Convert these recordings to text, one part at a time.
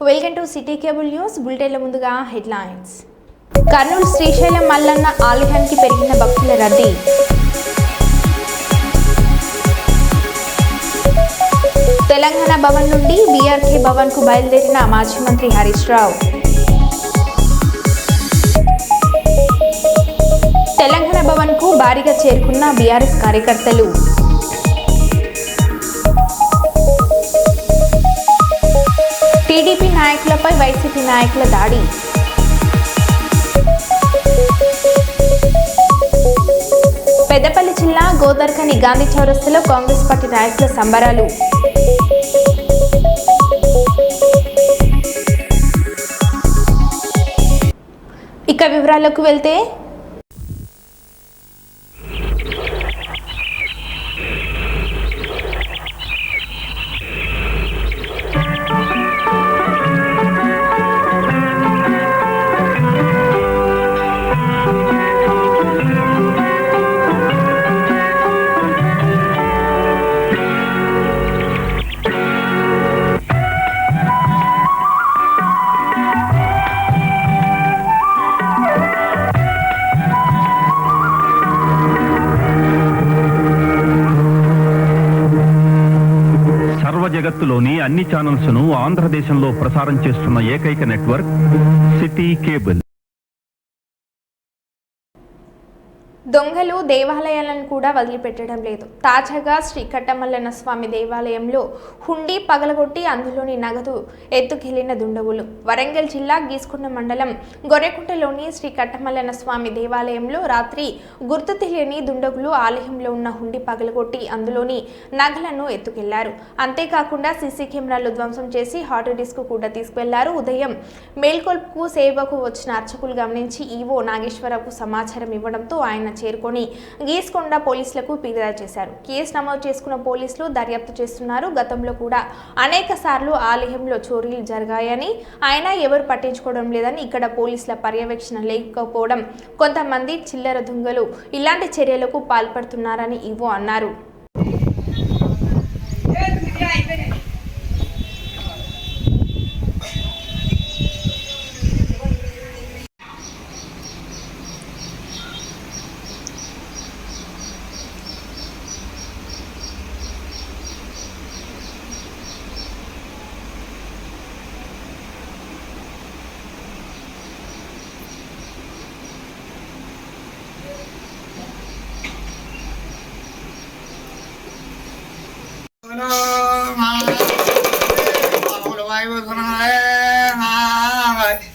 Welcome to city cable news. బులెటిన్ల ముందుగా headlines. Kurnool Srisailam Mallanna ఆలయానికి పెరిగిన భక్తుల రద్దీ. తెలంగాణ భవన్ నుండి బీఆర్కే భవన్ కు బయలుదేరిన మాజీ మంత్రి హరీష్ రావు. తెలంగాణ భవన్ కు భారీగా చేరుకున్న బీఆర్ఎస్ కార్యకర్తలు. టీడీపీ నాయకులపై వైసీపీ నాయకుల దాడి. పెద్దపల్లి జిల్లా గోదర్కని గాంధీ చౌరస్తాలో కాంగ్రెస్ పార్టీ నాయకుల సంబరాలు. ఇక వివరాలకు వెళ్తే జగత్తులోని అన్ని ఛానల్స్ ను ఆంధ్రదేశంలో ప్రసారం చేస్తున్న ఏకైక నెట్వర్క్ సిటీ కేబుల్. దొంగలు దేవాలయాలను కూడా వదిలిపెట్టడం లేదు. తాజాగా శ్రీ కట్టమల్లన్న స్వామి దేవాలయంలో హుండీ పగలగొట్టి అందులోని నగదు ఎత్తుకెళ్లిన దుండగులు. వరంగల్ జిల్లా గీసుకొండ మండలం గొర్రెకుంటలోని శ్రీ కట్టమల్లన్న స్వామి దేవాలయంలో రాత్రి గుర్తు తెలియని దుండగులు ఆలయంలో ఉన్న హుండీ పగలగొట్టి అందులోని నగలను ఎత్తుకెళ్లారు. అంతేకాకుండా సీసీ కెమెరాలు ధ్వంసం చేసి హార్డ్ డిస్క్ కూడా తీసుకువెళ్లారు. ఉదయం మేల్కొల్పుకు సేవకు వచ్చిన అర్చకులు గమనించి ఈవో నాగేశ్వరరావుకు సమాచారం ఇవ్వడంతో ఆయన చేరుకొని గీసుకొండ పోలీసులకు ఫిర్యాదు చేశారు. కేసు నమోదు చేసుకున్న పోలీసులు దర్యాప్తు చేస్తున్నారు. గతంలో కూడా అనేక సార్లు ఆలయంలో చోరీలు జరిగాయని, అయినా ఎవరు పట్టించుకోవడం లేదని, ఇక్కడ పోలీసుల పర్యవేక్షణ లేకపోవడం, కొంతమంది చిల్లర దొంగలు ఇలాంటి చర్యలకు పాల్పడుతున్నారని ఈవో అన్నారు.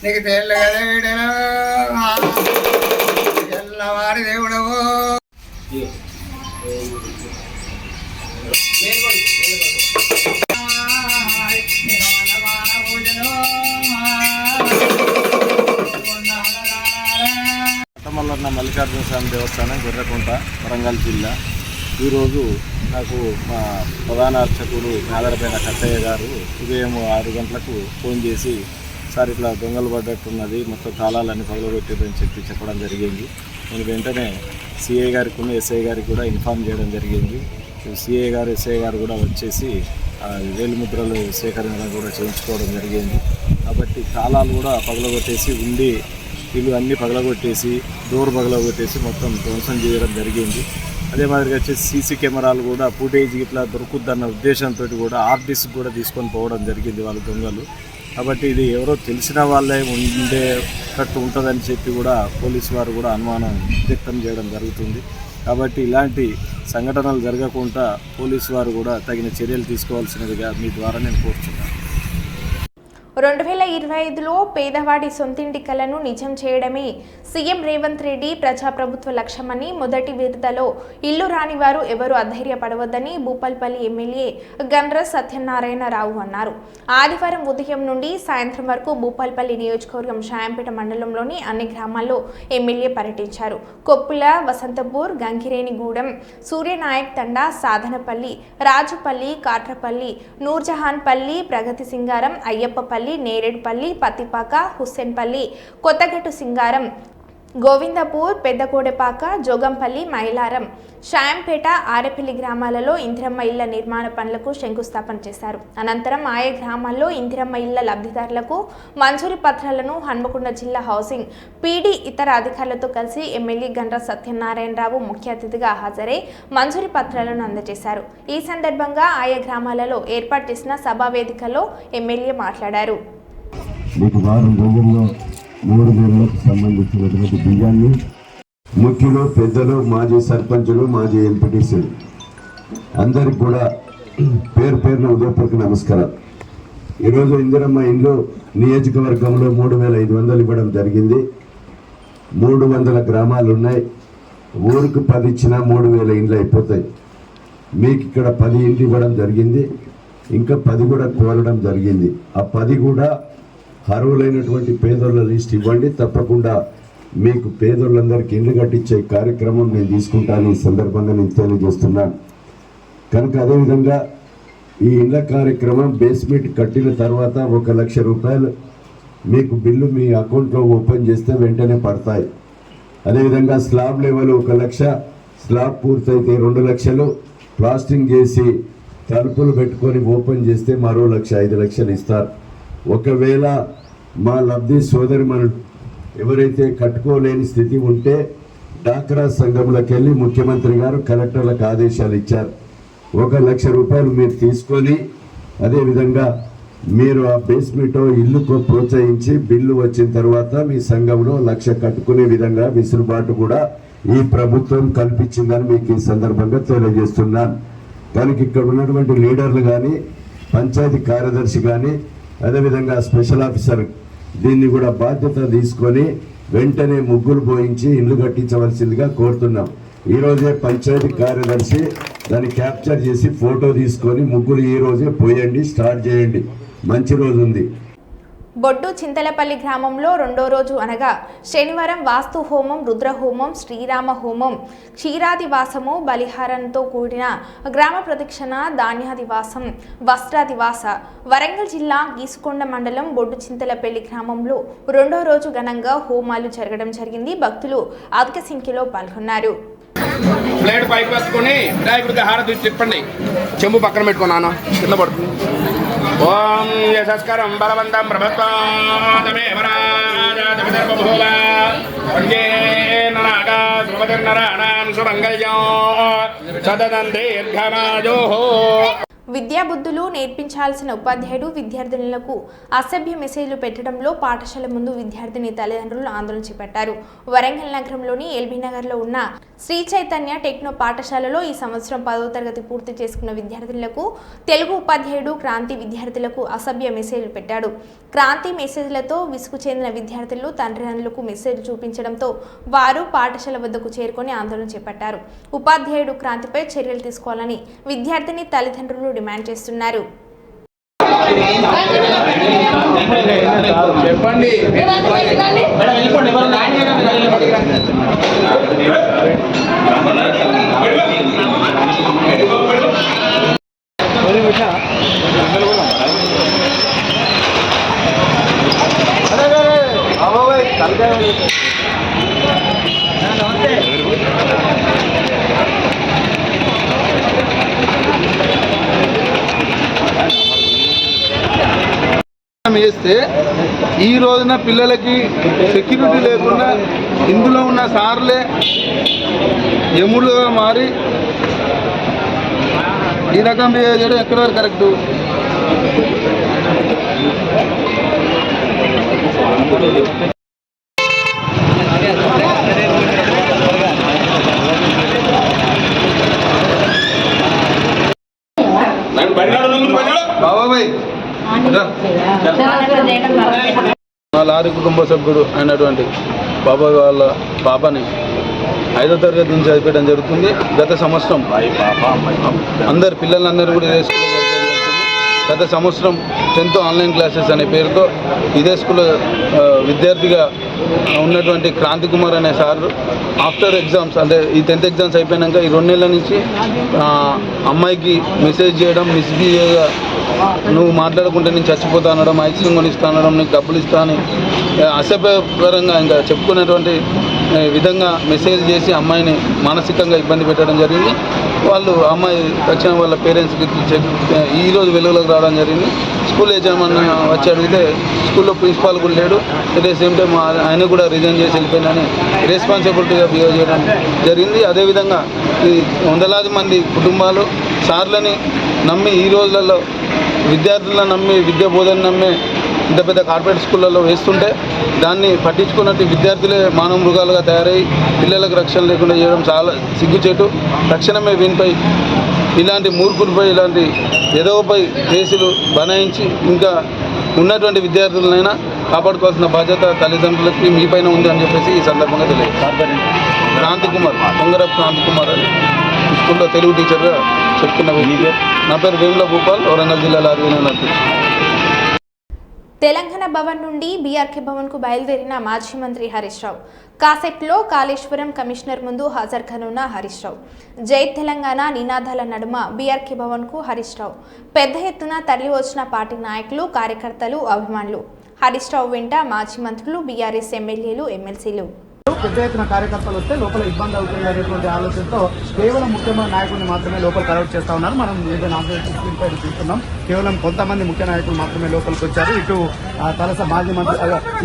నీకు తెల్లవారి దేవుడవు కట్టమల్లన్న మల్లికార్జున స్వామి దేవస్థానం గొర్రెకుంట వరంగల్ జిల్లా. ఈరోజు నాకు మా ప్రధాన అర్చకుడు మేదరపైన కట్టయ్య గారు ఉదయం 6 గంటలకు ఫోన్ చేసి, సార్ ఇట్లా దొంగలు పడ్డట్టున్నది, మొత్తం తాళాలన్నీ పగలగొట్టారని చెప్పడం జరిగింది. నేను వెంటనే సిఐ గారికి ఎస్ఐ గారికి కూడా ఇన్ఫామ్ చేయడం జరిగింది. సిఐ గారు ఎస్ఐ గారు కూడా వచ్చేసి వేలిముద్రలు సేకరణ కూడా చేయించుకోవడం జరిగింది. కాబట్టి తాళాలు కూడా పగలగొట్టేసి ఉండి ఇల్లు అన్నీ పగలగొట్టేసి డోర్ పగలగొట్టేసి మొత్తం ధ్వంసం చేయడం జరిగింది. అదే మాదిరిగా వచ్చేసి సీసీ కెమెరాలు కూడా ఫుటేజ్ ఇట్లా దొరుకుద్దన్న ఉద్దేశంతో కూడా ఆర్టిస్ట్ కూడా తీసుకొని పోవడం జరిగింది వాళ్ళ దొంగలు. కాబట్టి ఇది ఎవరో తెలిసిన వాళ్ళే ఉండేటట్టు ఉంటుందని చెప్పి కూడా పోలీసు వారు కూడా అనుమానం వ్యక్తం చేయడం జరుగుతుంది. కాబట్టి ఇలాంటి సంఘటనలు జరగకుండా పోలీసు వారు కూడా తగిన చర్యలు తీసుకోవాల్సినదిగా మీ ద్వారా నేను కోరుతున్నాను. 2025లో పేదవాడి సొంతింటి కలను నిజం చేయడమే సీఎం రేవంత్ రెడ్డి ప్రజాప్రభుత్వ లక్ష్యమని, మొదటి విడతలో ఇల్లు రాని వారు ఎవరూ అధైర్యపడవద్దని భూపాల్పల్లి ఎమ్మెల్యే గండ్ర సత్యనారాయణరావు అన్నారు. ఆదివారం ఉదయం నుండి సాయంత్రం వరకు భూపాల్పల్లి నియోజకవర్గం షాయంపేట మండలంలోని అన్ని గ్రామాల్లో ఎమ్మెల్యే పర్యటించారు. కొప్పుల, వసంతపూర్, గంగిరేనిగూడెం, సూర్యనాయక్ తండా, సాధనపల్లి, రాజుపల్లి, కాట్రపల్లి, నూర్జహాన్పల్లి, ప్రగతి సింగారం, అయ్యప్పపల్లి, నేరేడ్పల్లి, పత్తిపాక, హుస్సేన్పల్లి, కొత్తగట్టు సింగారం, గోవిందపూర్, పెద్దకోడెపాక, జోగంపల్లి, మైలారం, షాయంపేట, ఆరెపల్లి గ్రామాలలో ఇందిరమ్మ ఇళ్ల నిర్మాణ పనులకు శంకుస్థాపన చేశారు. అనంతరం ఆయా గ్రామాల్లో ఇందిరమ్మ ఇళ్ల లబ్ధిదారులకు మంజూరు పత్రాలను హన్మకొండ జిల్లా హౌసింగ్ పీడీ ఇతర అధికారులతో కలిసి ఎమ్మెల్యే గండ్ర సత్యనారాయణరావు ముఖ్య అతిథిగా హాజరై మంజూరు పత్రాలను అందజేశారు. ఈ సందర్భంగా ఆయా గ్రామాలలో ఏర్పాటు చేసిన సభా వేదికలో ఎమ్మెల్యే మాట్లాడారు. 3 నెలలకు సంబంధించినటువంటి బియ్యాన్ని ముఖ్యులు, పెద్దలు, మాజీ సర్పంచులు, మాజీ ఎంపీటీసీలు అందరికి కూడా పేరు పేరున ఉదయపూర్వక నమస్కారం. ఈరోజు ఇందిరమ్మ ఇండ్లు నియోజకవర్గంలో 3,500 ఇవ్వడం జరిగింది. 300 గ్రామాలు ఉన్నాయి. ఊరికి 10 ఇచ్చినా 3,000 ఇండ్లు అయిపోతాయి. మీకు ఇక్కడ 10 ఇండ్లు ఇవ్వడం జరిగింది. ఇంకా 10 కూడా కోరడం జరిగింది. ఆ 10 కూడా అర్హులైనటువంటి పేదోళ్ళ లిస్ట్ ఇవ్వండి. తప్పకుండా మీకు పేదోళ్ళందరికీ ఇల్లు కట్టించే కార్యక్రమం నేను తీసుకుంటాను. ఈ సందర్భంగా నేను తెలియజేస్తున్నాను. కనుక అదేవిధంగా ఈ ఇళ్ల కార్యక్రమం బేస్మెంట్ కట్టిన తర్వాత 1 లక్ష రూపాయలు మీకు బిల్లు మీ అకౌంట్లో ఓపెన్ చేస్తే వెంటనే పడతాయి. అదేవిధంగా స్లాబ్ లెవెల్ 1 లక్ష, స్లాబ్ పూర్తయితే 2 లక్షలు, ప్లాస్టింగ్ చేసి తలుపులు పెట్టుకొని ఓపెన్ చేస్తే మరో 1 లక్ష 5 లక్షలు ఇస్తారు. ఒకవేళ మా లబ్ధి సోదరిమణులు ఎవరైతే కట్టుకోలేని స్థితి ఉంటే డాక్రా సంఘంలోకి వెళ్ళి ముఖ్యమంత్రి గారు కలెక్టర్లకు ఆదేశాలు ఇచ్చారు. 1 లక్ష రూపాయలు మీరు తీసుకొని అదేవిధంగా మీరు ఆ బేస్మెంట్ ఇల్లుకు ప్రోత్సహించి బిల్లు వచ్చిన తర్వాత మీ సంఘంలో 1 లక్ష కట్టుకునే విధంగా వెసులుబాటు కూడా ఈ ప్రభుత్వం కల్పించిందని మీకు ఈ సందర్భంగా తెలియజేస్తున్నాను. కనుక ఇక్కడ ఉన్నటువంటి లీడర్లు కానీ, పంచాయతీ కార్యదర్శి కానీ, అదేవిధంగా స్పెషల్ ఆఫీసర్ దీన్ని కూడా బాధ్యత తీసుకొని వెంటనే ముగ్గులు పోయించి ఇల్లు కట్టించవలసిందిగా కోరుతున్నాం. ఈరోజే పంచాయతీ కార్యదర్శి దాన్ని క్యాప్చర్ చేసి ఫోటో తీసుకొని ముగ్గులు ఈ రోజే పోయండి, స్టార్ట్ చేయండి. మంచి రోజు ఉంది. బొడ్డు చింతలపల్లి గ్రామంలో 2వ రోజు అనగా శనివారం వాస్తు హోమం, రుద్రహోమం, శ్రీరామ హోమం, క్షీరాదివాసము, బలిహారంతో కూడిన గ్రామ ప్రదక్షిణ, ధాన్యాదివాసం, వస్త్రాదివాస. వరంగల్ జిల్లా గీసుకొండ మండలం బొడ్డు చింతలపల్లి గ్రామంలో 2వ రోజు ఘనంగా హోమాలు జరగడం జరిగింది. భక్తులు అధిక సంఖ్యలో పాల్గొన్నారు. ప్లేట్ పైకి పట్టుకొని వినాయకుడికి హారతి చెప్పండి. చెంబు పక్కన పెట్టుకున్నాను, కింద పడుతుంది. ఓం యశస్కరం బలవంతం ప్రభుత్వమే వరాజాతర్భూల పంచేనాగా సుమతిర్నరాణాం సుమంగళ్యం సదనం దీర్ఘమాజో. విద్యాబుద్ధులు నేర్పించాల్సిన ఉపాధ్యాయుడు విద్యార్థినులకు అసభ్య మెసేజ్లు పెట్టడంలో పాఠశాల ముందు విద్యార్థిని తల్లిదండ్రులు ఆందోళన చేపట్టారు. వరంగల్ నగరంలోని ఎల్బీ నగర్లో ఉన్న శ్రీ చైతన్య టెక్నో పాఠశాలలో ఈ సంవత్సరం 10వ తరగతి పూర్తి చేసుకున్న విద్యార్థులకు తెలుగు ఉపాధ్యాయుడు క్రాంతి విద్యార్థులకు అసభ్య మెసేజ్లు పెట్టాడు. క్రాంతి మెసేజ్లతో విసుగు చెందిన విద్యార్థులు తల్లిదండ్రులకు మెసేజ్ చూపించడంతో వారు పాఠశాల వద్దకు చేరుకొని ఆందోళన చేపట్టారు. ఉపాధ్యాయుడు క్రాంతిపై చర్యలు తీసుకోవాలని విద్యార్థిని తల్లిదండ్రులు డిమాండ్ చేస్తున్నారు. చెప్పండి. వేస్తే ఈ రోజున పిల్లలకి సెక్యూరిటీ లేకుండా ఇందులో ఉన్న సార్లే యముడుగా మారి ఈ రకం బిహేవ్ చేయడం ఎక్కడ వరకు కరెక్టు? బాబాయ్ మా లారీ కుటుంబ సభ్యుడు అయినటువంటి బాబాయ్ వాళ్ళ పాపని 5వ తరగతి నుంచి చదివేయడం జరుగుతుంది. గత సంవత్సరం అందరు పిల్లలందరూ కూడా ఇదే స్కూల్లో చదివేయడం జరుగుతుంది. గత సంవత్సరం 10th ఆన్లైన్ క్లాసెస్ అనే పేరుతో ఇదే స్కూల్లో విద్యార్థిగా ఉన్నటువంటి క్రాంతి కుమార్ అనే సార్ ఆఫ్టర్ ఎగ్జామ్స్ అంటే ఈ 10th ఎగ్జామ్స్ అయిపోయాక ఈ 2 నెలల నుంచి అమ్మాయికి మెసేజ్ చేయడం, మిస్బిహేవ్గా నువ్వు మాట్లాడుకుంటే నేను చచ్చిపోతా అనడం, ఐస్ క్రీమ్ కొనిస్తా అనడం, నీకు డబ్బులు ఇస్తా అని అసభ్యపరంగా ఇంకా చెప్పుకునేటువంటి విధంగా మెసేజ్ చేసి అమ్మాయిని మానసికంగా ఇబ్బంది పెట్టడం జరిగింది. వాళ్ళు అమ్మాయి తక్షణం వాళ్ళ పేరెంట్స్కి ఈరోజు వెలుగులోకి రావడం జరిగింది. స్కూల్ యజమాని వచ్చి అడిగితే స్కూల్లో ప్రిన్సిపాల్ కూడా లేడు, అట్ ద సేమ్ టైం ఆయన కూడా రిజైన్ చేసి వెళ్ళిపోయిందని రెస్పాన్సిబిలిటీగా బిహేవ్ చేయడం జరిగింది. అదేవిధంగా ఈ వందలాది మంది కుటుంబాలు సార్లని నమ్మి ఈ రోజులలో విద్యార్థులను నమ్మి విద్యా బోధన నమ్మి ఇంత పెద్ద కార్పొరేట్ స్కూళ్ళల్లో వేస్తుంటే దాన్ని పట్టించుకున్నట్టు విద్యార్థులే మానవ మృగాలుగా తయారై పిల్లలకు రక్షణ లేకుండా చేయడం చాలా సిగ్గుచేటు. తక్షణమే వీనిపై ఇలాంటి మూర్ఖులపై ఇలాంటి ఎదవపై కేసులు బనాయించి ఇంకా ఉన్నటువంటి విద్యార్థులనైనా కాపాడుకోవాల్సిన బాధ్యత తల్లిదండ్రులకి మీ పైన ఉంది అని చెప్పేసి ఈ సందర్భంగా తెలియదు. క్రాంతికుమార్, పొంగరపు క్రాంతికుమార్ అని స్కూల్లో తెలుగు టీచర్గా చెప్తున్న వ్యక్తి. నా పేరు వేముల భూపాల్, వరంగల్ జిల్లాలో అధ్యక్షుడు. తెలంగాణ భవన్ నుండి బీఆర్కే భవన్కు బయలుదేరిన మాజీ మంత్రి హరీష్ రావు కాసేపులో కాళేశ్వరం కమిషనర్ ముందు హాజరు కానున్న హరీష్ రావు. జై తెలంగాణ నినాదాల నడుమ బీఆర్కే భవన్కు హరీష్ రావు పెద్ద ఎత్తున తరలి వచ్చిన పార్టీ నాయకులు, కార్యకర్తలు, అభిమానులు. హరీష్ రావు వెంట మాజీ మంత్రులు, బీఆర్ఎస్ ఎమ్మెల్యేలు, ఎమ్మెల్సీలు. పెద్ద ఎత్తున కార్యకర్తలు వస్తే లోపల ఇబ్బంది అవుతుంది అనేటువంటి ఆలోచనతో కేవలం ముఖ్యమైన నాయకుడిని మాత్రమే లోపల కలెక్ట్ చేస్తా ఉన్నారు. మనం చూస్తున్నాం, కేవలం కొంతమంది ముఖ్య నాయకులు మాత్రమే లోపలికి వచ్చారు. ఇటు తలస మాజీ మంత్రి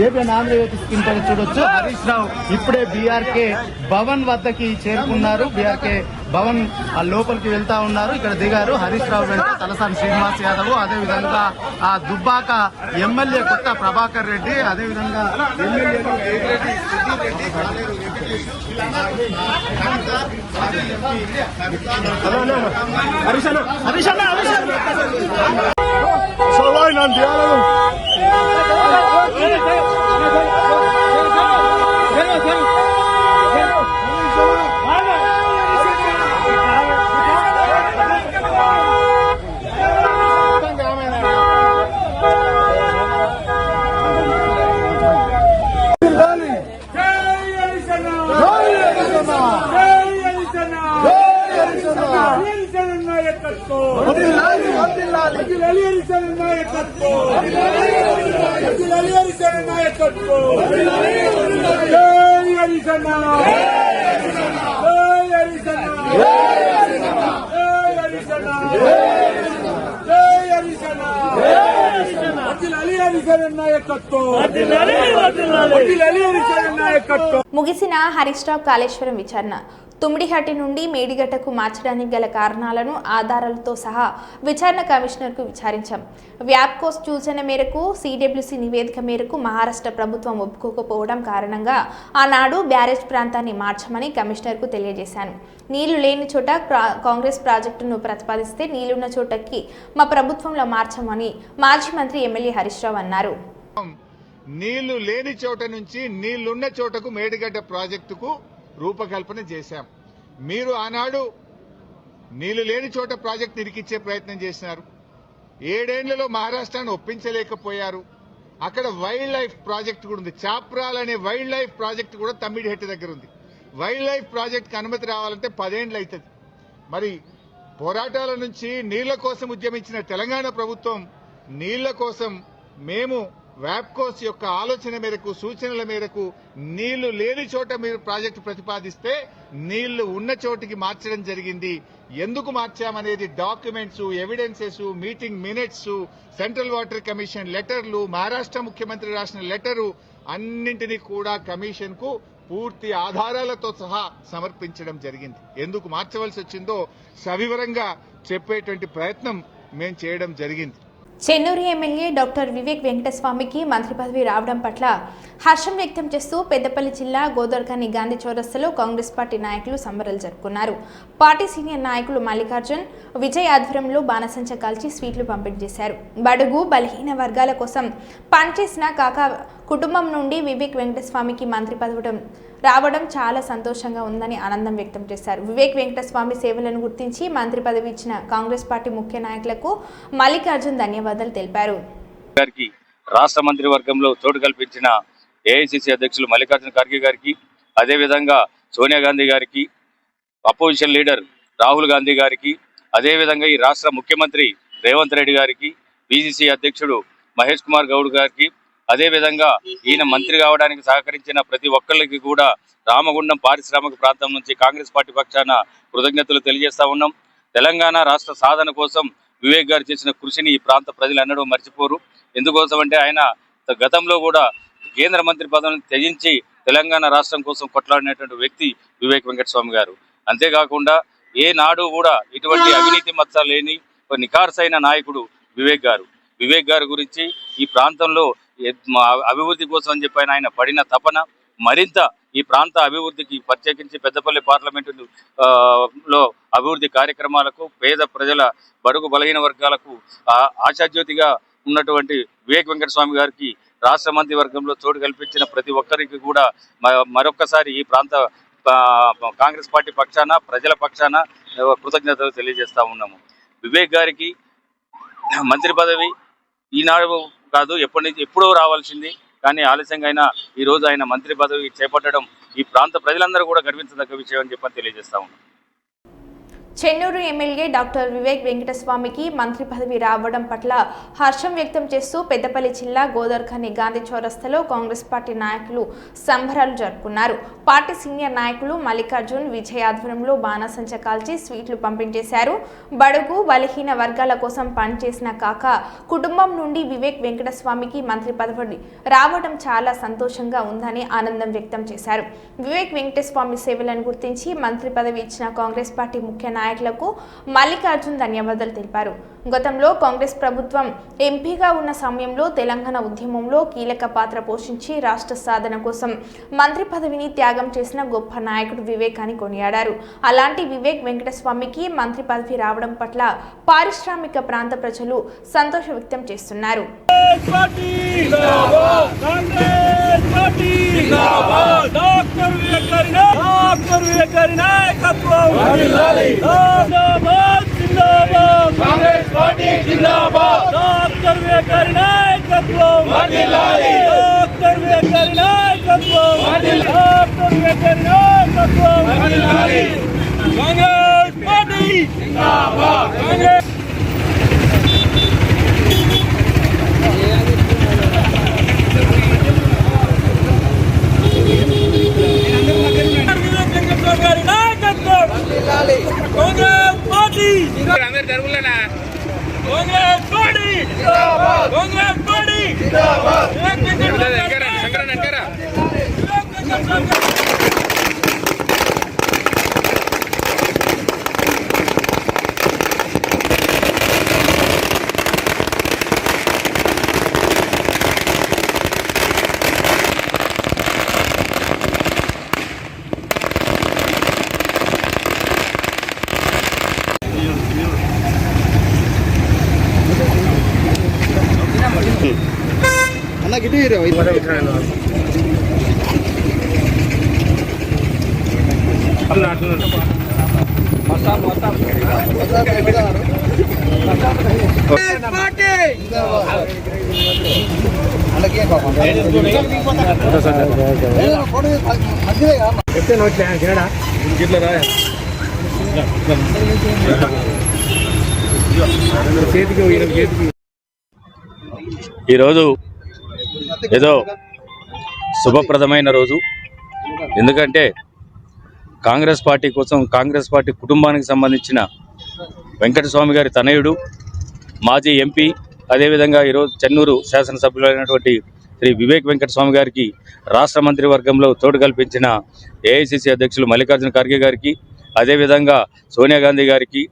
ఏపీ ఆంధ్రజ్యోతి స్క్రీన్ పైన చూడొచ్చు. హరీష్ రావు ఇప్పుడే బీఆర్కే భవన్ వద్దకి చేరుకున్నారు. బీఆర్కే భవన్ లోపలికి వెళ్తా ఉన్నారు. ఇక్కడ దిగారు. హరీష్ రావు వెంట తలసాని శ్రీనివాస్ యాదవ్, అదేవిధంగా దుబ్బాక ఎమ్మెల్యే కొత్త ప్రభాకర్ రెడ్డి, అదేవిధంగా ఎమ్మెల్యేలు ముగిసిన హరీష్ రావు కాళేశ్వరం విచారణ. తుమ్మిడిహట్టి నుండి మేడిగట్టకు మార్చడానికి గల కారణాలను ఆధారాలతో సహా విచారణ కమిషనర్కు విచారించాం. వ్యాప్కోస్ సూచన మేరకు సిడబ్ల్యూసీ నివేదిక మేరకు మహారాష్ట్ర ప్రభుత్వం ఒప్పుకోకపోవడం కారణంగా ఆనాడు బ్యారేజ్ ప్రాంతాన్ని మార్చమని కమిషనర్కు తెలియజేశాను. నీళ్లు లేని చోట కాంగ్రెస్ ప్రాజెక్టును ప్రతిపాదిస్తే నీళ్లున్న చోటకి మా ప్రభుత్వంలో మార్చమని మాజీ మంత్రి ఎమ్మెల్యే హరీష్ రావు అన్నారు. నీళ్లు లేని చోట నుంచి నీళ్లున్న చోటకు మేడిగడ్డ ప్రాజెక్టుకు రూపకల్పన చేశాం. మీరు ఆనాడు నీళ్లు లేని చోట ప్రాజెక్టు ఇరికిచ్చే ప్రయత్నం చేసినారు. 7 ఏళ్లలో మహారాష్ట్రాన్ని ఒప్పించలేకపోయారు. అక్కడ వైల్డ్ లైఫ్ ప్రాజెక్టు కూడా ఉంది. చాప్రాల్ అనే వైల్డ్ లైఫ్ ప్రాజెక్టు కూడా తమ్మిడిహట్టి దగ్గర ఉంది. వైల్డ్ లైఫ్ ప్రాజెక్టుకు అనుమతి రావాలంటే 10 ఏళ్లు అవుతుంది. మరి పోరాటాల నుంచి నీళ్ల కోసం ఉద్యమించిన తెలంగాణ ప్రభుత్వం నీళ్ల కోసం మేము వ్యాప్కోస్ యొక్క ఆలోచన మేరకు, సూచనల మేరకు నీళ్లు లేని చోట మీరు ప్రాజెక్టు ప్రతిపాదిస్తే నీళ్లు ఉన్న చోటికి మార్చడం జరిగింది. ఎందుకు మార్చామనేది documents, evidences, meeting minutes, central water commission లెటర్లు, మహారాష్ట్ర ముఖ్యమంత్రి రాసిన లెటరు అన్నింటినీ కూడా కమిషన్ కు పూర్తి ఆధారాలతో సహా సమర్పించడం జరిగింది. ఎందుకు మార్చవలసి వచ్చిందో సవివరంగా చెప్పేటువంటి ప్రయత్నం మేము చేయడం జరిగింది. చెన్నూరు ఎమ్మెల్యే డాక్టర్ వివేక్ వెంకటస్వామికి మంత్రి పదవి రావడం పట్ల హర్షం వ్యక్తం చేస్తూ పెద్దపల్లి జిల్లా గోదర్ఖని గాంధీ చౌరస్తాలో కాంగ్రెస్ పార్టీ నాయకులు సంబరాలు జరుపుకున్నారు. పార్టీ సీనియర్ నాయకులు మల్లికార్జున్, విజయ్ ఆధ్వర్యంలో బాణసంచ కాల్చి స్వీట్లు పంపిణీ చేశారు. బడుగు బలహీన వర్గాల కోసం పనిచేసిన కాకా కుటుంబం నుండి వివేక్ వెంకటస్వామికి మంత్రి పదవి రావడం చాలా సంతోషంగా ఉందని ఆనందం వ్యక్తం చేశారు. వివేక్ వెంకటస్వామి సేవలను గుర్తించి మంత్రి పదవి ఇచ్చిన కాంగ్రెస్ పార్టీ ముఖ్య నాయకులకు మల్లికార్జున్ ధన్యవాదాలు తెలిపారు. రాష్ట్ర మంత్రి వర్గంలో చోటు కల్పించిన ఏఐసిసి అధ్యక్షులు మల్లికార్జున ఖర్గే గారికి, అదేవిధంగా సోనియా గాంధీ గారికి, అపోజిషన్ లీడర్ రాహుల్ గాంధీ గారికి, అదేవిధంగా ఈ రాష్ట్ర ముఖ్యమంత్రి రేవంత్ రెడ్డి గారికి, పిసిసి అధ్యక్షుడు మహేష్ కుమార్ గౌడ్ గారికి, అదేవిధంగా ఈయన మంత్రి కావడానికి సహకరించిన ప్రతి ఒక్కరికి కూడా రామగుండం పారిశ్రామిక ప్రాంతం నుంచి కాంగ్రెస్ పార్టీ పక్షాన కృతజ్ఞతలు తెలియజేస్తా ఉన్నాం. తెలంగాణ రాష్ట్ర సాధన కోసం వివేక్ గారు చేసిన కృషిని ఈ ప్రాంత ప్రజలు ఎన్నడూ మర్చిపోరు. ఎందుకోసం అంటే ఆయన గతంలో కూడా కేంద్ర మంత్రి పదవిని త్యజించి తెలంగాణ రాష్ట్రం కోసం కొట్లాడినటువంటి వ్యక్తి వివేక్ వెంకటస్వామి గారు. అంతేకాకుండా ఏ నాడు కూడా ఇటువంటి అవినీతి మచ్చ లేని ఒక నిఖార్సైన నాయకుడు వివేక్ గారు. వివేక్ గారి గురించి ఈ ప్రాంతంలో అభివృద్ధి కోసం అని చెప్పి ఆయన పడిన తపన మరింత ఈ ప్రాంత అభివృద్ధికి, ప్రత్యేకించి పెద్దపల్లి పార్లమెంటు లో అభివృద్ధి కార్యక్రమాలకు, పేద ప్రజల బడుగు బలహీన వర్గాలకు ఆశాజ్యోతిగా ఉన్నటువంటి వివేక్ వెంకటస్వామి గారికి రాష్ట్ర మంత్రి వర్గంలో చోటు కల్పించిన ప్రతి ఒక్కరికి కూడా మరొక్కసారి ఈ ప్రాంత కాంగ్రెస్ పార్టీ పక్షాన, ప్రజల పక్షాన కృతజ్ఞతలు తెలియజేస్తా ఉన్నాము. వివేక్ గారికి మంత్రి పదవి ఈనాడు కాదు, ఎప్పుడో రావాల్సింది. కానీ ఆలస్యంగా అయినా ఈరోజు ఆయన మంత్రి పదవి చేపట్టడం ఈ ప్రాంత ప్రజలందరూ కూడా గర్వించదగ్గ విషయం అని చెప్పని తెలియజేస్తా ఉన్నాం. చెన్నూరు ఎమ్మెల్యే డాక్టర్ వివేక్ వెంకటస్వామికి మంత్రి పదవి రావడం పట్ల హర్షం వ్యక్తం చేస్తూ పెద్దపల్లి జిల్లా గోదర్ఖని గాంధీ చౌరస్తాలో కాంగ్రెస్ పార్టీ నాయకులు సంబరాలు జరుపుకున్నారు. పార్టీ సీనియర్ నాయకులు మల్లికార్జున్, విజయ్ ఆధ్వర్యంలో బాణాసంచ కాల్చి స్వీట్లు పంపించేశారు. బడుగు బలహీన వర్గాల కోసం పనిచేసిన కాక కుటుంబం నుండి వివేక్ వెంకటస్వామికి మంత్రి పదవి రావడం చాలా సంతోషంగా ఉందని ఆనందం వ్యక్తం చేశారు. వివేక్ వెంకటస్వామి సేవలను గుర్తించి మంత్రి పదవి ఇచ్చిన కాంగ్రెస్ పార్టీ ముఖ్య నాయకులకు మల్లికార్జున్ ధన్యవాదాలు తెలిపారు. గతంలో కాంగ్రెస్ ప్రభుత్వం ఎంపీగా ఉన్న సమయంలో తెలంగాణ ఉద్యమంలో కీలక పాత్ర పోషించి రాష్ట్ర సాధన కోసం మంత్రి పదవిని త్యాగం చేసిన గొప్ప నాయకుడు వివేక్ అని కొనియాడారు. అలాంటి వివేక్ వెంకటస్వామికి మంత్రి పదవి రావడం పట్ల పారిశ్రామిక ప్రాంత ప్రజలు సంతోషం వ్యక్తం చేస్తున్నారు. ఈరోజు ఏదో శుభప్రదమైన రోజు. ఎందుకంటే కాంగ్రెస్ పార్టీ కోసం, కాంగ్రెస్ పార్టీ కుటుంబానికి సంబంధించిన వెంకటస్వామి గారి తనయుడు, మాజీ ఎంపీ, అదేవిధంగా ఈరోజు చెన్నూరు శాసనసభ్యులైనటువంటి శ్రీ వివేక్ వెంకటస్వామి గారికి రాష్ట్ర మంత్రి వర్గంలో చోటు కల్పించిన ఏఐసిసి అధ్యక్షులు మల్లికార్జున ఖర్గే గారికి, అదేవిధంగా సోనియా గాంధీ గారికి,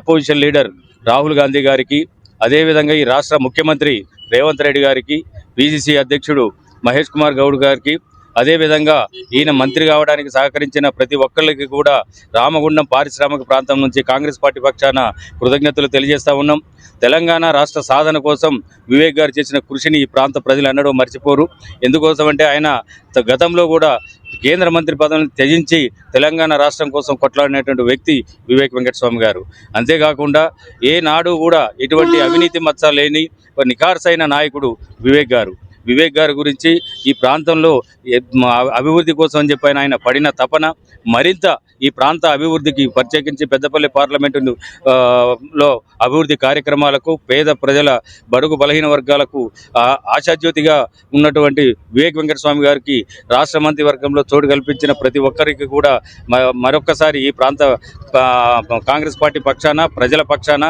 అపోజిషన్ లీడర్ రాహుల్ గాంధీ గారికి, అదేవిధంగా ఈ రాష్ట్ర ముఖ్యమంత్రి రేవంత్ రెడ్డి గారికి, పిసిసి అధ్యక్షుడు మహేష్ కుమార్ గౌడ్ గారికి, అదేవిధంగా ఈయన మంత్రి కావడానికి సహకరించిన ప్రతి ఒక్కరికి కూడా రామగుండం పారిశ్రామిక ప్రాంతం నుంచి కాంగ్రెస్ పార్టీ పక్షాన కృతజ్ఞతలు తెలియజేస్తా ఉన్నాం. తెలంగాణ రాష్ట్ర సాధన కోసం వివేక్ గారు చేసిన కృషిని ఈ ప్రాంత ప్రజలు ఎన్నడూ మర్చిపోరు. ఎందుకోసం అంటే ఆయన గతంలో కూడా కేంద్ర మంత్రి పదవిని త్యజించి తెలంగాణ రాష్ట్రం కోసం కొట్లాడినటువంటి వ్యక్తి వివేక్ వెంకటస్వామి గారు. అంతేకాకుండా ఏ నాడు కూడా ఇటువంటి అవినీతి మచ్చ లేని నిఖార్సైన నాయకుడు వివేక్ గారు. వివేక్ గారి గురించి ఈ ప్రాంతంలో అభివృద్ధి కోసం అని చెప్పి ఆయన పడిన తపన మరింత ఈ ప్రాంత అభివృద్ధికి ప్రత్యేకించి పెద్దపల్లి పార్లమెంటు లో అభివృద్ధి కార్యక్రమాలకు పేద ప్రజల బడుగు బలహీన వర్గాలకు ఆశాజ్యోతిగా ఉన్నటువంటి వివేక్ వెంకటస్వామి గారికి రాష్ట్ర మంత్రివర్గంలో చోటు కల్పించిన ప్రతి ఒక్కరికి కూడా మరొక్కసారి ఈ ప్రాంత కాంగ్రెస్ పార్టీ పక్షాన ప్రజల పక్షాన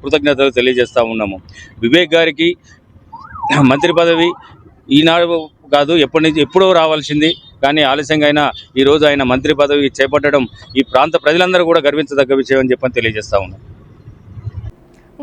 కృతజ్ఞతలు తెలియజేస్తా ఉన్నాము. వివేక్ గారికి మంత్రి పదవి ఈనాడు కాదు, ఎప్పుడో రావాల్సింది, కానీ ఆలస్యంగా అయినా ఈరోజు ఆయన మంత్రి పదవి చేపట్టడం ఈ ప్రాంత ప్రజలందరూ కూడా గర్వించదగ్గ విషయం అని చెప్పని తెలియజేస్తా ఉన్నాం.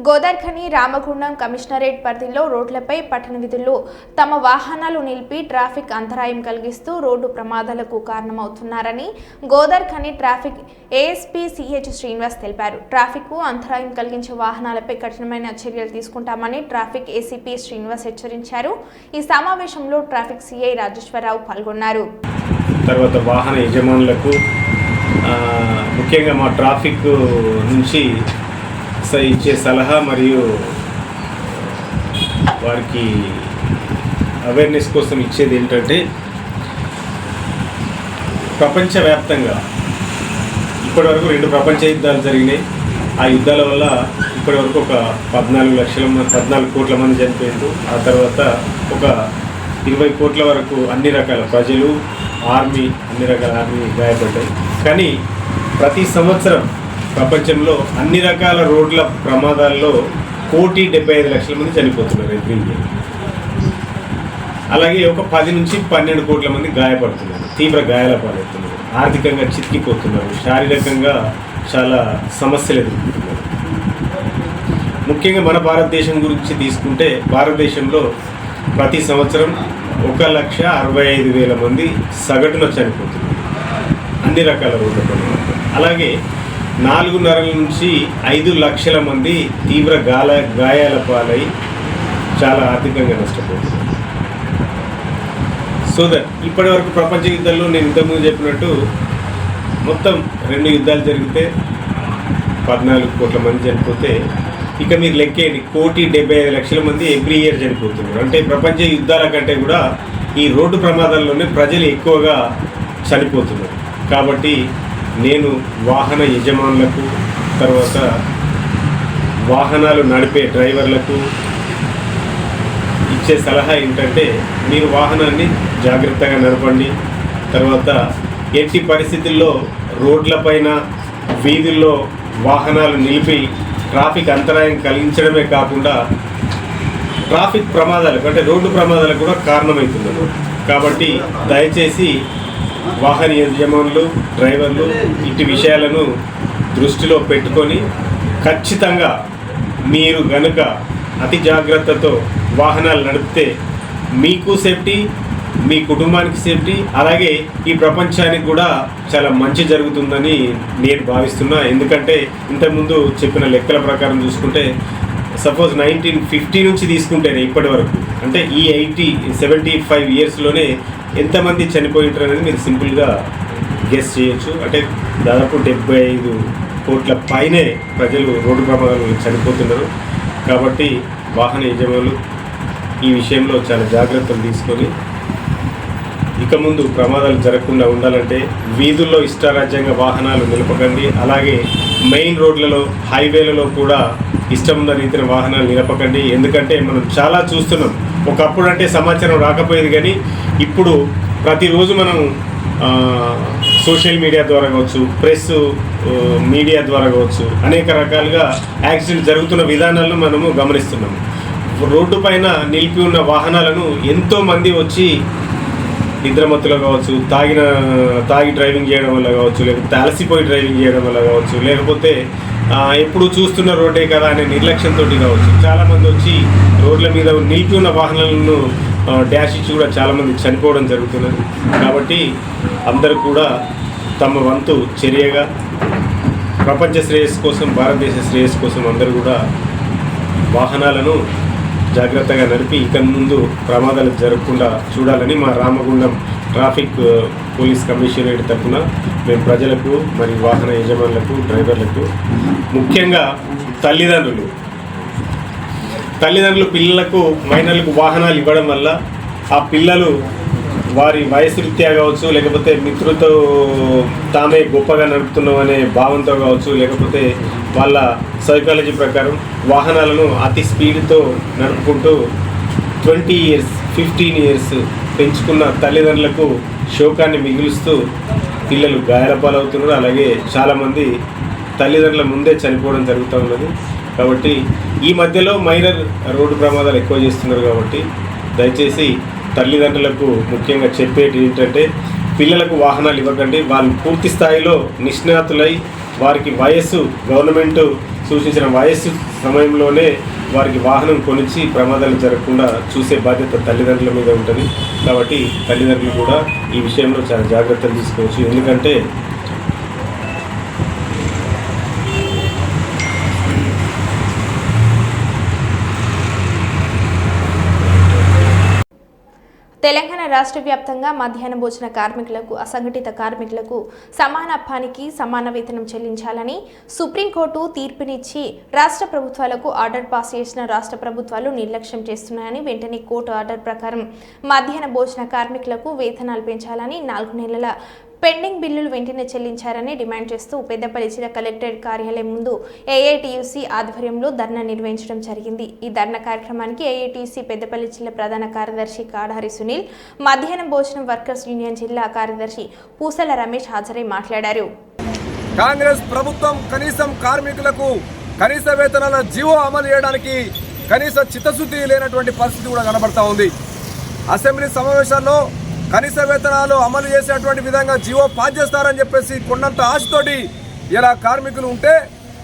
గోదార్ఖని రామగుండం కమిషనరేట్ పరిధిలో రోడ్లపై పట్టణ విధుల్లో తమ వాహనాలు నిలిపి ట్రాఫిక్ అంతరాయం కలిగిస్తూ రోడ్డు ప్రమాదాలకు కారణమవుతున్నారని Godavarikhani traffic ASP CH Srinivas తెలిపారు. ట్రాఫిక్ అంతరాయం కలిగించే వాహనాలపై కఠినమైన చర్యలు తీసుకుంటామని ట్రాఫిక్ ఏసీపీ శ్రీనివాస్ హెచ్చరించారు. ఈ సమావేశంలో ట్రాఫిక్ సిఐ రాజేశ్వరరావు పాల్గొన్నారు. తర్వాత వాహన యజమానులకు ముఖ్యంగా మా ట్రాఫిక్ నుంచి ఇచ్చే సలహా మరియు వారికి అవేర్నెస్ కోసం ఇచ్చేది ఏంటంటే, ప్రపంచవ్యాప్తంగా ఇప్పటివరకు 2 ప్రపంచ యుద్ధాలు జరిగినాయి. ఆ యుద్ధాల వల్ల ఇప్పటివరకు ఒక 14 కోట్ల మంది చనిపోయారు. ఆ తర్వాత ఒక 20 కోట్ల వరకు అన్ని రకాల ప్రజలు, అన్ని రకాల ఆర్మీ గాయపడ్డాయి. కానీ ప్రతి సంవత్సరం ప్రపంచంలో అన్ని రకాల రోడ్ల ప్రమాదాల్లో 1,75,00,000 మంది చనిపోతున్నారు ఎవ్రీ ఇయర్. అలాగే ఒక 10 నుంచి 12 కోట్ల మంది గాయపడుతున్నారు, తీవ్ర గాయాల పాలవుతున్నారు, ఆర్థికంగా చితికిపోతున్నారు, శారీరకంగా చాలా సమస్యలు ఎదుర్కొంటున్నారు. ముఖ్యంగా మన భారతదేశం గురించి తీసుకుంటే, భారతదేశంలో ప్రతి సంవత్సరం 1,65,000 మంది సగటున చనిపోతున్నారు అన్ని రకాల రోడ్ల ప్రమాదాలు. అలాగే 4.5 నుంచి 5 లక్షల మంది తీవ్ర గాయాల పాలై చాలా ఆర్థికంగా నష్టపోతున్నారు. సో దట్ ఇప్పటి వరకు ప్రపంచ యుద్ధాల్లో నేను ఇంతకుముందు చెప్పినట్టు మొత్తం 2 యుద్ధాలు జరిగితే 14 కోట్ల మంది చనిపోతే, ఇక మీరు లెక్కేయండి 1,75,00,000 మంది ఎవ్రీ ఇయర్ చనిపోతున్నారు. అంటే ప్రపంచ యుద్ధాల కంటే కూడా ఈ రోడ్డు ప్రమాదాల్లోనే ప్రజలు ఎక్కువగా చనిపోతున్నారు. కాబట్టి నేను వాహన యజమానులకు, తర్వాత వాహనాలు నడిపే డ్రైవర్లకు ఇచ్చే సలహా ఏంటంటే, మీరు వాహనాన్ని జాగ్రత్తగా నడపండి. తర్వాత ఎట్టి పరిస్థితుల్లో రోడ్లపైన, వీధుల్లో వాహనాలు నిలిపి ట్రాఫిక్ అంతరాయం కలిగించడమే కాకుండా ట్రాఫిక్ ప్రమాదాలకు, అంటే రోడ్డు ప్రమాదాలకు కూడా కారణమవుతున్నారు. కాబట్టి దయచేసి వాహన యజమానులు, డ్రైవర్లు ఇటు విషయాలను దృష్టిలో పెట్టుకొని ఖచ్చితంగా మీరు గనుక అతి జాగ్రత్తతో వాహనాలు నడిపితే మీకు సేఫ్టీ, మీ కుటుంబానికి సేఫ్టీ, అలాగే ఈ ప్రపంచానికి కూడా చాలా మంచి జరుగుతుందని నేను భావిస్తున్నా. ఎందుకంటే ఇంతకుముందు చెప్పిన లెక్కల ప్రకారం చూసుకుంటే, సపోజ్ 1950 నుంచి తీసుకుంటేనే ఇప్పటి వరకు, అంటే ఈ 75 ఇయర్స్లోనే ఎంతమంది చనిపోయింటారు అనేది మీరు సింపుల్గా గెస్ చేయొచ్చు. అంటే దాదాపు 75 కోట్ల పైనే ప్రజలు రోడ్డు ప్రమాదాలు చనిపోతున్నారు. కాబట్టి వాహన యజమానులు ఈ విషయంలో చాలా జాగ్రత్తలు తీసుకొని ఇక ముందు ప్రమాదాలు జరగకుండా ఉండాలంటే వీధుల్లో ఇష్టారాజ్యంగా వాహనాలు నిలపకండి. అలాగే మెయిన్ రోడ్లలో, హైవేలలో కూడా ఇష్టమున్న రీతిన వాహనాలు నిలపకండి. ఎందుకంటే మనం చాలా చూస్తున్నాం. ఒకప్పుడు అంటే సమాచారం రాకపోయేది, కానీ ఇప్పుడు ప్రతిరోజు మనం సోషల్ మీడియా ద్వారా కావచ్చు, ప్రెస్ మీడియా ద్వారా కావచ్చు, అనేక రకాలుగా యాక్సిడెంట్ జరుగుతున్న విధానాలను మనము గమనిస్తున్నాము. రోడ్డు పైన నిలిపి ఉన్న వాహనాలను ఎంతోమంది వచ్చి నిద్రమత్తులో కావచ్చు, తాగి డ్రైవింగ్ చేయడం వల్ల కావచ్చు, లేకపోతే అలసిపోయి డ్రైవింగ్ చేయడం వల్ల కావచ్చు, లేకపోతే ఎప్పుడు చూస్తున్న రోడ్డే కదా అనే నిర్లక్ష్యంతో కావచ్చు, చాలామంది వచ్చి రోడ్ల మీద నిలిపి ఉన్న వాహనాలను డ్యాష్ ఇచ్చి కూడా చాలామంది చనిపోవడం జరుగుతున్నది. కాబట్టి అందరూ కూడా తమ వంతు చర్యగా ప్రపంచ శ్రేయస్సు కోసం, భారతదేశ శ్రేయస్సు కోసం అందరూ కూడా వాహనాలను జాగ్రత్తగా నడిపి ఇక ముందు ప్రమాదాలు జరగకుండా చూడాలని మా రామగుండం ట్రాఫిక్ పోలీస్ కమిషనరేట్ తరఫున మేము ప్రజలకు, మరి వాహన యజమానులకు, డ్రైవర్లకు, ముఖ్యంగా తల్లిదండ్రులు పిల్లలకు, మైనర్లకు వాహనాలు ఇవ్వడం వల్ల ఆ పిల్లలు వారి వయసు రీత్యా కావచ్చు, లేకపోతే మిత్రులతో తామే గొప్పగా నడుపుతున్నాం అనే భావంతో కావచ్చు, లేకపోతే వాళ్ళ సైకాలజీ ప్రకారం వాహనాలను అతి స్పీడ్తో నడుపుకుంటూ 20 years 15 years పెంచుకున్న తల్లిదండ్రులకు శోకాన్ని మిగులుస్తూ పిల్లలు గాయాల పాలవుతున్నారు. అలాగే చాలామంది తల్లిదండ్రుల ముందే చనిపోవడం జరుగుతూ ఉన్నది. కాబట్టి ఈ మధ్యలో మైనర్ రోడ్డు ప్రమాదాలు ఎక్కువ చేస్తున్నారు. కాబట్టి దయచేసి తల్లిదండ్రులకు ముఖ్యంగా చెప్పేది ఏంటంటే, పిల్లలకు వాహనాలు ఇవ్వకండి. వాళ్ళు పూర్తి స్థాయిలో నిష్ణాతులై వారికి వయస్సు, గవర్నమెంట్ సూచించిన వయస్సు సమయంలోనే వారికి వాహనం కొనిచ్చి ప్రమాదాలు జరగకుండా చూసే బాధ్యత తల్లిదండ్రుల మీద ఉంటుంది. కాబట్టి తల్లిదండ్రులు కూడా ఈ విషయంలో చాలా జాగ్రత్తలు తీసుకోవచ్చు. ఎందుకంటే తెలంగాణ రాష్ట్ర వ్యాప్తంగా మధ్యాహ్న భోజన కార్మికులకు, అసంఘటిత కార్మికులకు సమానత్వానికి సమాన వేతనం చెల్లించాలని సుప్రీంకోర్టు తీర్పునిచ్చి రాష్ట్ర ప్రభుత్వాలకు ఆర్డర్ పాస్ చేసిన రాష్ట్ర ప్రభుత్వాలు నిర్లక్ష్యం చేస్తున్నాయని, వెంటనే కోర్టు ఆర్డర్ ప్రకారం మధ్యాహ్న భోజన కార్మికులకు వేతనాలు పెంచాలని, 4 నెలల పెండింగ్ బిల్లులు వెంటనే చెల్లించారని డిమాండ్ చేస్తూ పెద్దపల్లి జిల్లా కలెక్టరేట్ కార్యాలయం ముందు ఏఐటీయూసీ ఆధ్వర్యంలో ధర్నా నిర్వహించడం జరిగింది. ఈ ధర్నా కార్యక్రమానికి ఏఐటీయూసీ పెద్దపల్లి జిల్లా ప్రధాన కార్యదర్శి కాడారి సునీల్, మధ్యాహ్నం భోజనం వర్కర్స్ యూనియన్ జిల్లా కార్యదర్శి పూసల రమేష్ హాజరై మాట్లాడారు. కాంగ్రెస్ ప్రభుత్వం కనీసం కార్మికులకు కనీస వేతనాల జీవో అమలు చేయడానికి కనీస చిత్తశుద్ధి లేనటువంటి పరిస్థితి కూడా కనబడతా ఉంది. అసెంబ్లీ సమావేశాల్లో కనీస వేతనాలు అమలు చేసేటువంటి విధంగా జీవో పాస్ చేస్తారని చెప్పేసి కొండంత ఆశతోటి ఇలా కార్మికులు ఉంటే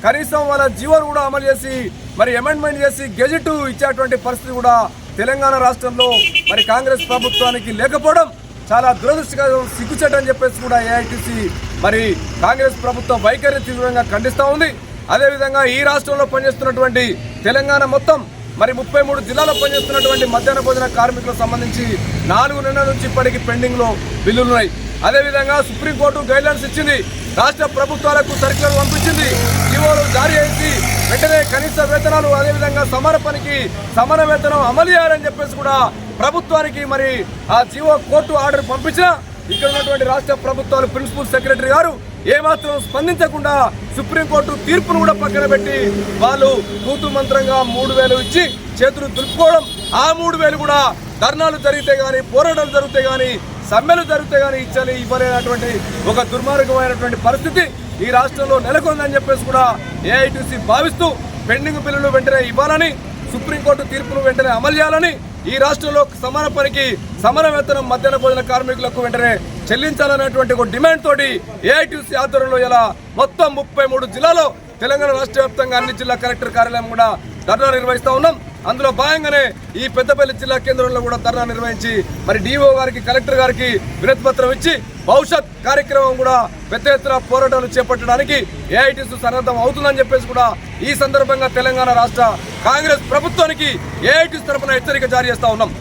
కనీసం వాళ్ళ జీవోను కూడా అమలు చేసి మరి అమెండ్మెంట్ చేసి గెజెట్ ఇచ్చేటువంటి పరిస్థితి కూడా తెలంగాణ రాష్ట్రంలో మరి కాంగ్రెస్ ప్రభుత్వానికి లేకపోవడం చాలా దురదృష్టకరం, సిగ్గుచేటని చెప్పేసి కూడా ఏఐటీసీ మరి కాంగ్రెస్ ప్రభుత్వం వైఖరి తీవ్రంగా ఖండిస్తూ ఉంది. అదేవిధంగా ఈ రాష్ట్రంలో పనిచేస్తున్నటువంటి తెలంగాణ మొత్తం మరి 33 జిల్లాలో పనిచేస్తున్నటువంటి మధ్యాహ్న భోజన కార్మికులకు సంబంధించి 4 నెలల నుంచి ఇప్పటికీ పెండింగ్లో బిల్లులున్నాయి. అదేవిధంగా సుప్రీంకోర్టు గైడ్లైన్స్ ఇచ్చింది, రాష్ట్ర ప్రభుత్వాలకు సర్క్యులర్ పంపించింది, జీవోలు జారీ చేసి వెంటనే కనీస వేతనాలు అదేవిధంగా సమాన పనికి సమాన వేతనం అమలు చేయాలని చెప్పేసి కూడా ప్రభుత్వానికి మరి ఆ జీవో కోర్టు ఆర్డర్ పంపించినా ఇక్కడ ఉన్నటువంటి రాష్ట్ర ప్రభుత్వాలు ప్రిన్సిపల్ సెక్రటరీ గారు ఏమాత్రం స్పందించకుండా సుప్రీంకోర్టు తీర్పును కూడా పక్కన పెట్టి వాళ్ళు తూతు మంత్రంగా 3,000 ఇచ్చి చేతులు దులుపుకోవడం, ఆ 3,000 కూడా ధర్నాలు జరిగితే కానీ, పోరాటాలు జరిగితే కానీ, సమ్మెలు జరిగితే కానీ ఇవ్వలేనటువంటి ఒక దుర్మార్గమైనటువంటి పరిస్థితి ఈ రాష్ట్రంలో నెలకొందని చెప్పేసి కూడా ఏఐటీసీ భావిస్తూ పెండింగ్ బిల్లులు వెంటనే ఇవ్వాలని, సుప్రీంకోర్టు తీర్పును వెంటనే అమలు చేయాలని, ఈ రాష్ట్రంలో సమాన పనికి సమాన వేతనం మధ్యాహ్న భోజన కార్మికులకు వెంటనే చెల్లించాలనేటువంటి ఒక డిమాండ్ తోటి ఏఐటీసీ ఆధ్వర్యంలో ఇలా మొత్తం 33 జిల్లాలో తెలంగాణ రాష్ట్ర వ్యాప్తంగా అన్ని జిల్లా కలెక్టర్ కార్యాలయం కూడా ధర్నా నిర్వహిస్తూ ఉన్నాం. అందులో భాగంగానే ఈ పెద్దపల్లి జిల్లా కేంద్రంలో కూడా ధర్నా నిర్వహించి మరి డిఓ గారికి, కలెక్టర్ గారికి వినతి పత్రం ఇచ్చి భవిష్యత్ కార్యక్రమం కూడా పెద్ద ఎత్తున పోరాటాలు చేపట్టడానికి ఏఐటీసీ సన్నద్ధం అవుతుందని చెప్పేసి కూడా ఈ సందర్భంగా తెలంగాణ రాష్ట్ర కాంగ్రెస్ ప్రభుత్వానికి ఏఐటీసీ తరఫున హెచ్చరిక జారీ చేస్తా ఉన్నాం.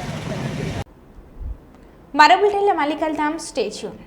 మరో బులెటిన్లో మళ్ళీ కలుద్దాం. Stay tune.